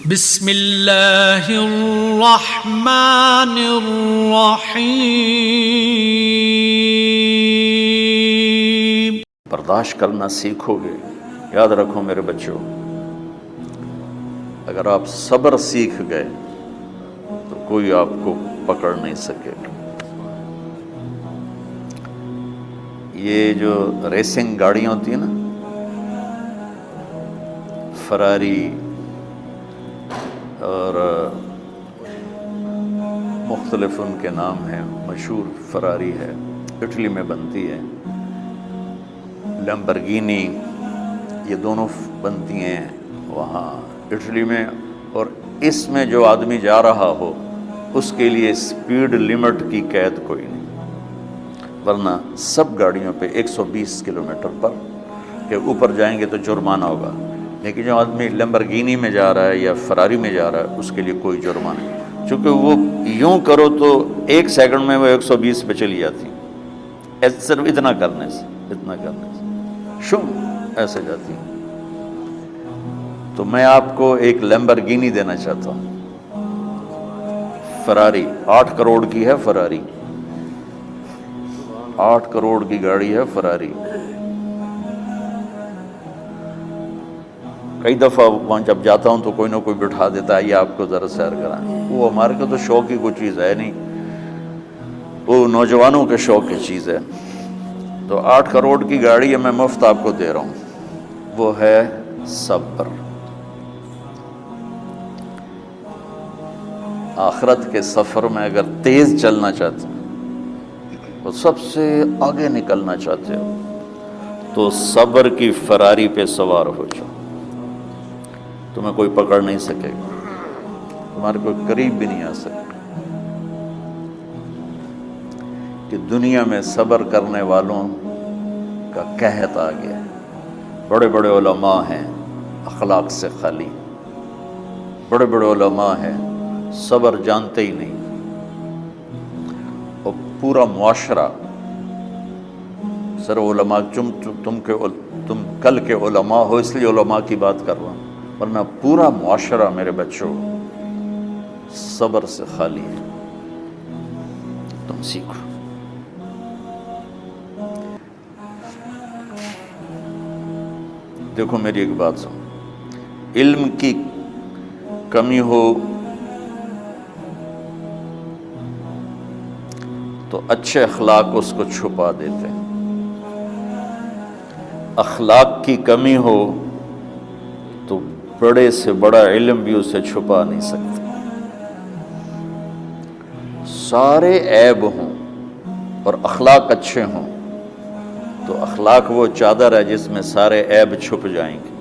بسم اللہ الرحمن الرحیم۔ برداشت کرنا سیکھو گے۔ یاد رکھو میرے بچوں، اگر آپ صبر سیکھ گئے تو کوئی آپ کو پکڑ نہیں سکے گا۔ یہ جو ریسنگ گاڑیاں ہوتی ہیں نا، فراری اور مختلف ان کے نام ہیں، مشہور فراری ہے، اٹلی میں بنتی ہے، لمبرگینی، یہ دونوں بنتی ہیں وہاں اٹلی میں۔ اور اس میں جو آدمی جا رہا ہو اس کے لیے سپیڈ لمٹ کی قید کوئی نہیں، ورنہ سب گاڑیوں پہ 120 کلومیٹر پر کے اوپر جائیں گے تو جرمانہ ہوگا، لیکن جو آدمی لمبرگینی میں جا رہا ہے یا فراری میں جا رہا ہے اس کے لیے کوئی جرمانہ نہیں، چونکہ وہ یوں کرو تو 1 سیکنڈ میں وہ 120 پہ چلی جاتی، صرف اتنا کرنے سے شم ایسے جاتی۔ تو میں آپ کو ایک لمبرگینی دینا چاہتا ہوں، فراری 8 کروڑ کی ہے، فراری 8 کروڑ کی گاڑی ہے فراری۔ کئی دفعہ وہاں جب جاتا ہوں تو کوئی نہ کوئی بٹھا دیتا ہے، یہ آپ کو ذرا سیر کرائیں۔ وہ ہمارے کو تو شوق کی کوئی چیز ہے نہیں، وہ نوجوانوں کے شوق کی چیز ہے۔ تو 8 کروڑ کی گاڑی ہے، میں مفت آپ کو دے رہا ہوں، وہ ہے صبر۔ آخرت کے سفر میں اگر تیز چلنا چاہتے ہیں اور سب سے آگے نکلنا چاہتے ہو تو صبر کی فراری پہ سوار ہو جاؤ، تمہیں کوئی پکڑ نہیں سکے گا، تمہارے کوئی قریب بھی نہیں آ سکے۔ کہ دنیا میں صبر کرنے والوں کا قحط آ گیا ہے، بڑے بڑے علماء ہیں اخلاق سے خالی، بڑے بڑے علماء ہیں صبر جانتے ہی نہیں، اور پورا معاشرہ سر علماء، تم کل کے علماء ہو اس لیے علماء کی بات کر رہا ہوں، ورنہ پورا معاشرہ میرے بچوں صبر سے خالی ہے۔ تم سیکھو۔ دیکھو میری ایک بات سنو، علم کی کمی ہو تو اچھے اخلاق اس کو چھپا دیتے ہیں، اخلاق کی کمی ہو تو بڑے سے بڑا علم بھی اسے چھپا نہیں سکتا۔ سارے عیب ہوں اور اخلاق اچھے ہوں تو اخلاق وہ چادر ہے جس میں سارے عیب چھپ جائیں گے،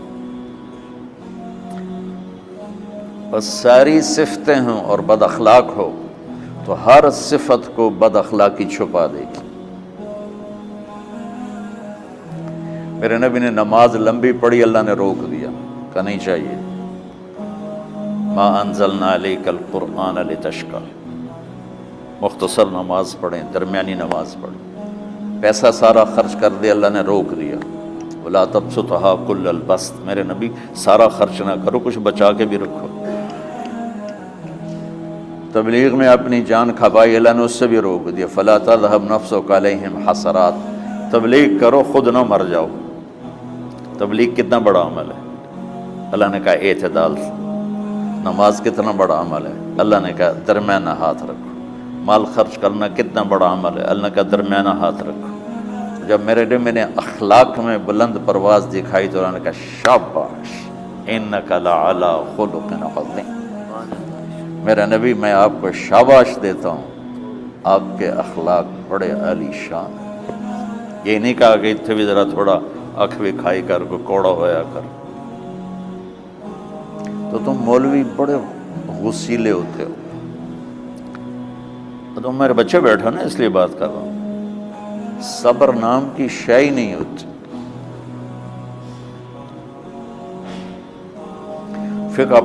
اور ساری صفتیں ہوں اور بد اخلاق ہو تو ہر صفت کو بد اخلاقی چھپا دے گی۔ میرے نبی نے نماز لمبی پڑھی، اللہ نے روک دیا، کہا نہیں چاہیے، ما انزلنا علیک القرآن لتشقی، مختصر نماز پڑھیں، درمیانی نماز پڑھیں۔ پیسہ سارا خرچ کر دیا، اللہ نے روک دیا، ولا تبسطھا کل البسط، میرے نبی سارا خرچ نہ کرو، کچھ بچا کے بھی رکھو۔ تبلیغ میں اپنی جان کھپائی، اللہ نے اس سے بھی روک دیا، فلا تذهب نفسک علیہم حسرات، تبلیغ کرو خود نہ مر جاؤ۔ تبلیغ کتنا بڑا عمل ہے، اللہ نے کہا اعتدال سے۔ نماز کتنا بڑا عمل ہے، اللہ نے کہا درمیانہ ہاتھ رکھو۔ مال خرچ کرنا کتنا بڑا عمل ہے، اللہ نے کہا درمیانہ ہاتھ رکھو۔ جب میرے نبی میں نے اخلاق میں بلند پرواز دکھائی تو اللہ نے کہا شاباش انک لعلی خلق عظیم، میرا نبی میں آپ کو شاباش دیتا ہوں، آپ کے اخلاق بڑے عالی شان ہیں۔ یہ نہیں کہا کہ اتنے بھی ذرا تھوڑا اکھ بھی کھائی کر کو کوڑا ہویا کر، تو تم مولوی بڑے غسیلے ہوتے ہو، تو تم میرے بچے بیٹھو نا، اس لیے بات کر رہا ہوں۔ صبر نام کی شے ہی نہیں ہوتی۔ فقہ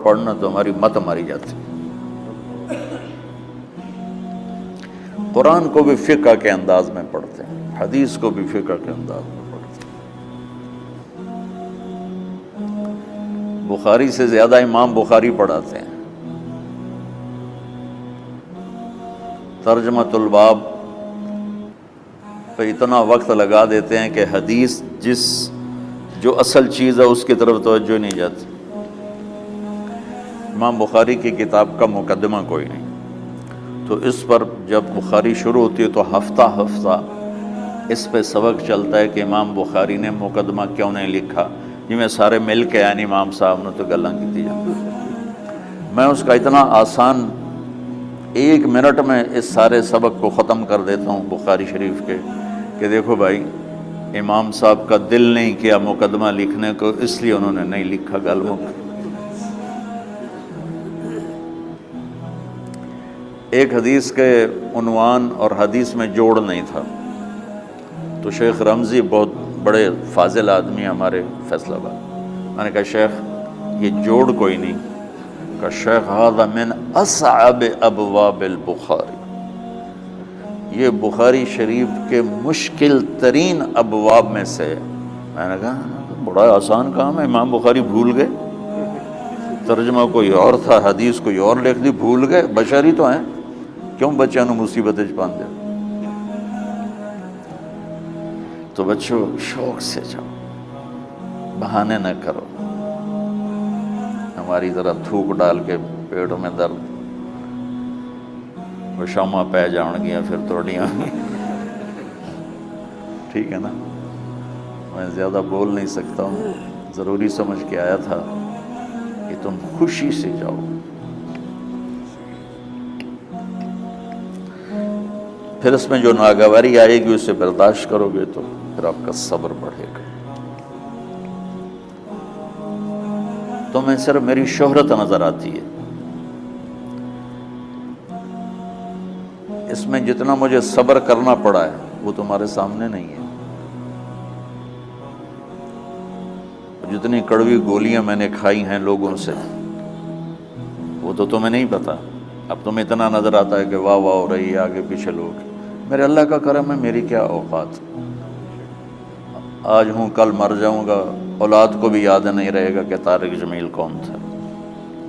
پڑھنا تو ہماری مت ماری جاتی۔ قرآن کو بھی فقہ کے انداز میں پڑھتے ہیں، حدیث کو بھی فقہ کے انداز میں پڑھتے ہیں۔ بخاری سے زیادہ امام بخاری پڑھاتے ہیں. ترجمۃ الباب پہ اتنا وقت لگا دیتے ہیں کہ حدیث جو اصل چیز ہے اس کی طرف توجہ نہیں جاتی. امام بخاری کی کتاب کا مقدمہ کوئی نہیں، تو اس پر جب بخاری شروع ہوتی ہے تو ہفتہ ہفتہ اس پہ سبق چلتا ہے کہ امام بخاری نے مقدمہ کیوں نہیں لکھا. جی میں سارے مل کے یعنی امام صاحب نے تو گلاں کی جاتی. میں اس کا اتنا آسان 1 منٹ میں اس سارے سبق کو ختم کر دیتا ہوں بخاری شریف کے، کہ دیکھو بھائی امام صاحب کا دل نہیں کیا مقدمہ لکھنے کو، اس لیے انہوں نے نہیں لکھا. گل مک. ایک حدیث کے عنوان اور حدیث میں جوڑ نہیں تھا، تو شیخ رمزی بہت بڑے فاضل آدمی ہیں ہمارے فیصل آباد. میں نے کہا شیخ یہ جوڑ کوئی نہیں. کہ شیخ ھذا من اصعب ابواب البخاری، یہ بخاری شریف کے مشکل ترین ابواب میں سے. میں نے کہا بڑا آسان کام ہے، امام بخاری بھول گئے، ترجمہ کوئی اور تھا، حدیث کوئی اور لکھ دی، بھول گئے. بشری تو ہیں، کیوں بچوں نو مصیبت وچ پاندے. تو بچوں شوق سے جاؤ، بہانے نہ کرو. ہماری طرح تھوک ڈال کے پیٹ میں درد، وہ شامہ پہ جان گیا پھر توڑیاں. ٹھیک ہے نا، میں زیادہ بول نہیں سکتا ہوں، ضروری سمجھ کے آیا تھا کہ تم خوشی سے جاؤ. پھر اس میں جو ناگواری آئے گی اسے برداشت کرو گے تو پھر آپ کا صبر بڑھے گا. تو میں صرف میری شہرت نظر آتی ہے، اس میں جتنا مجھے صبر کرنا پڑا ہے وہ تمہارے سامنے نہیں ہے. جتنی کڑوی گولیاں میں نے کھائی ہیں لوگوں سے وہ تو تمہیں نہیں پتا. اب تمہیں اتنا نظر آتا ہے کہ واہ واہ ہو رہی ہے آگے پیچھے لوگ. میرے اللہ کا کرم ہے، میری کیا اوقات. آج ہوں کل مر جاؤں گا، اولاد کو بھی یاد نہیں رہے گا کہ طارق جمیل کون تھا.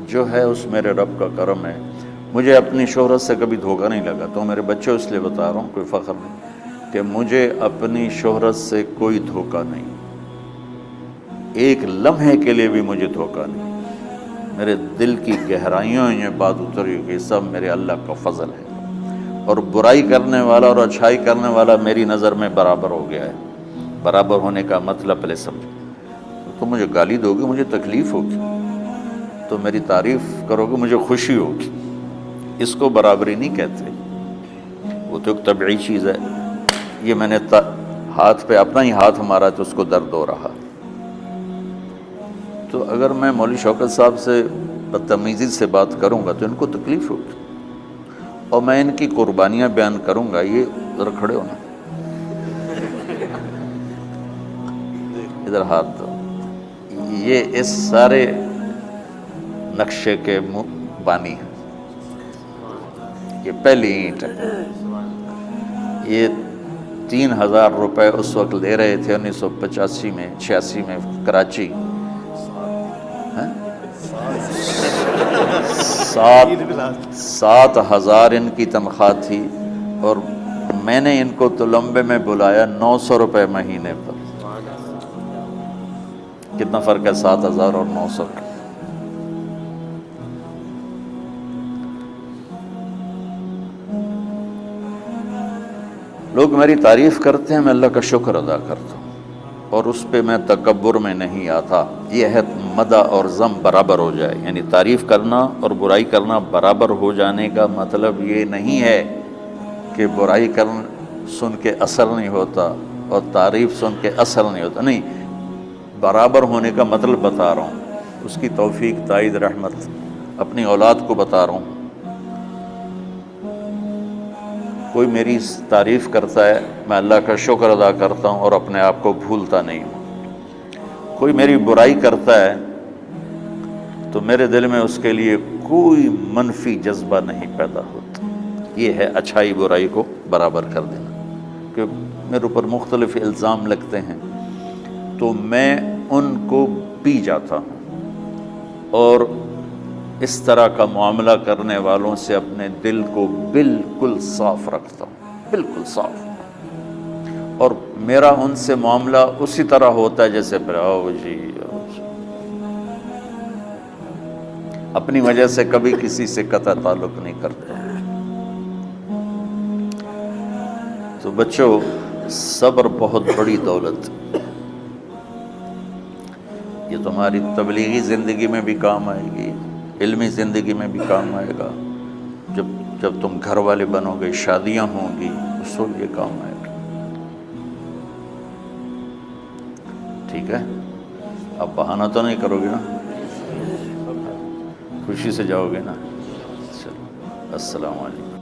جو ہے اس میرے رب کا کرم ہے. مجھے اپنی شہرت سے کبھی دھوکہ نہیں لگا. تو میرے بچوں اس لیے بتا رہا ہوں، کوئی فخر نہیں، کہ مجھے اپنی شہرت سے کوئی دھوکہ نہیں، ایک لمحے کے لیے بھی مجھے دھوکہ نہیں. میرے دل کی گہرائیوں یہ بات اتری کہ سب میرے اللہ کا فضل ہے. اور برائی کرنے والا اور اچھائی کرنے والا میری نظر میں برابر ہو گیا ہے. برابر ہونے کا مطلب پہلے سمجھو. تو مجھے گالی دو گے مجھے تکلیف ہوگی، تو میری تعریف کرو گے مجھے خوشی ہوگی. اس کو برابری نہیں کہتے، وہ تو ایک طبعی چیز ہے. یہ میں نے ہاتھ پہ اپنا ہی ہاتھ مارا تو اس کو درد ہو رہا. تو اگر میں مولوی شوکت صاحب سے بدتمیزی سے بات کروں گا تو ان کو تکلیف ہوگی، اور میں ان کی قربانیاں بیان کروں گا. یہ ذرا کھڑے ہونا، ادھر ہاتھ دو. یہ اس سارے نقشے کے بانی ہیں. یہ پہلی اینٹ ہے. یہ 3000 روپے اس وقت لے رہے تھے 1985 میں 86 میں کراچی. 7,000 ان کی تنخواہ تھی، اور میں نے ان کو تلمبے میں بلایا 900 روپے مہینے پر. کتنا فرق ہے 7,000 اور 900 کا. لوگ میری تعریف کرتے ہیں، میں اللہ کا شکر ادا کرتا ہوں، اور اس پہ میں تکبر میں نہیں آتا. یہ ہے مدح اور ذم برابر ہو جائے، یعنی تعریف کرنا اور برائی کرنا برابر ہو جانے کا مطلب یہ نہیں ہے کہ برائی سن کے اثر نہیں ہوتا اور تعریف سن کے اثر نہیں ہوتا. نہیں، برابر ہونے کا مطلب بتا رہا ہوں. اس کی توفیق، تائید، رحمت اپنی اولاد کو بتا رہا ہوں. کوئی میری تعریف کرتا ہے میں اللہ کا شکر ادا کرتا ہوں اور اپنے آپ کو بھولتا نہیں ہوں. کوئی میری برائی کرتا ہے تو میرے دل میں اس کے لیے کوئی منفی جذبہ نہیں پیدا ہوتا. یہ ہے اچھائی برائی کو برابر کر دینا. کہ میرے اوپر مختلف الزام لگتے ہیں تو میں ان کو پی جاتا ہوں. اور اس طرح کا معاملہ کرنے والوں سے اپنے دل کو بالکل صاف رکھتا ہوں، بالکل صاف، اور میرا ان سے معاملہ اسی طرح ہوتا ہے جیسے پھر آؤ جی اپنی وجہ سے کبھی کسی سے قطع تعلق نہیں کرتا۔ تو بچوں، صبر بہت بڑی دولت، یہ تمہاری تبلیغی زندگی میں بھی کام آئے گی، علمی زندگی میں بھی کام آئے گا، جب تم گھر والے بنو گے، شادیاں ہوں گی، اس وقت یہ کام آئے گا۔ ٹھیک ہے، اب بہانہ تو نہیں کرو گے نا، خوشی سے جاؤ گے نا؟ چلو، السلام علیکم۔